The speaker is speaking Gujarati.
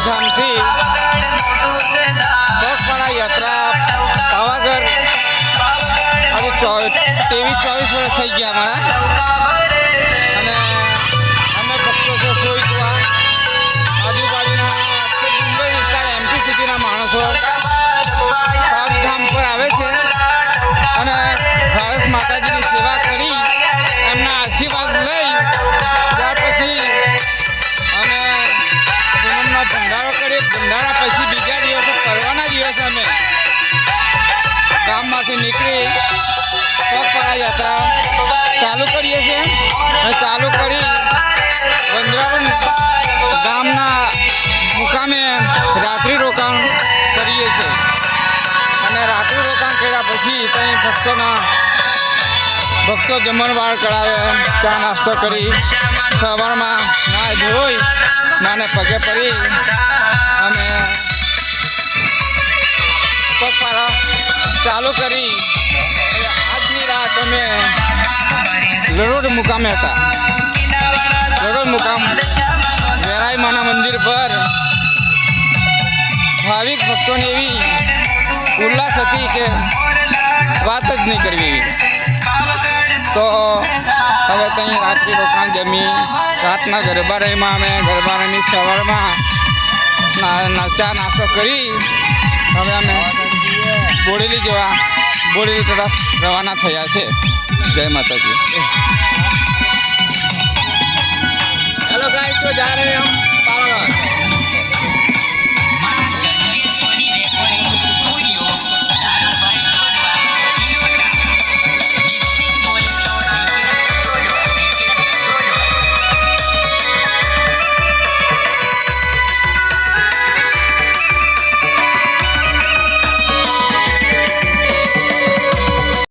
ધામથી પગપાળા યાત્રા પાવાગઢ આજે 23-24 વર્ષ થઈ ગયા અમારા અને અમે ભક્તો છે સોઈકવા આજુબાજુના ડુંગર વિસ્તાર એમપી સિટીના માણસો ધામ પર આવે છે અને ભારત માતાજીની સેવા કરી એમના આશીર્વાદ લઈ ત્યાર પછી અમે પૂનમનો ભંડારો કરીએ. ભંડારા પછી બીજા દિવસે પરવાના દિવસે અમે ગામમાંથી નીકળી પગપાળા યાત્રા ચાલુ કરીએ છીએ અને ચાલુ કરી વંદરાવન ગામના મુકામે રાત્રિ રોકાણ કરીએ છીએ અને રાત્રિ રોકાણ કર્યા પછી ત્યાં ભક્તો જમણવાર કરાવે, ચા નાસ્તો કરી સવારમાં નાહી ધોઈ માને પગે પડી અમે પગપાળા ચાલુ કરી. આજની રાત અમે લરોડ મુકામે હતા. લરોડ મુકામ વેરાઈ માના મંદિર પર ભાવિક ભક્તોની એવી ઉલ્લાસ હતી કે વાત જ નહીં કરવી. તો હવે ત્યાં રાત્રિ રોકાણ જમી રાતના ગરબા રહીમાં અમે ગરબા રમી સવારમાં ચા નાસ્તો કરી હવે અમે બોડેલી તરફ રવાના થયા છે. જય માતાજી. हेलो गाइस, तो जा रहे हैं हम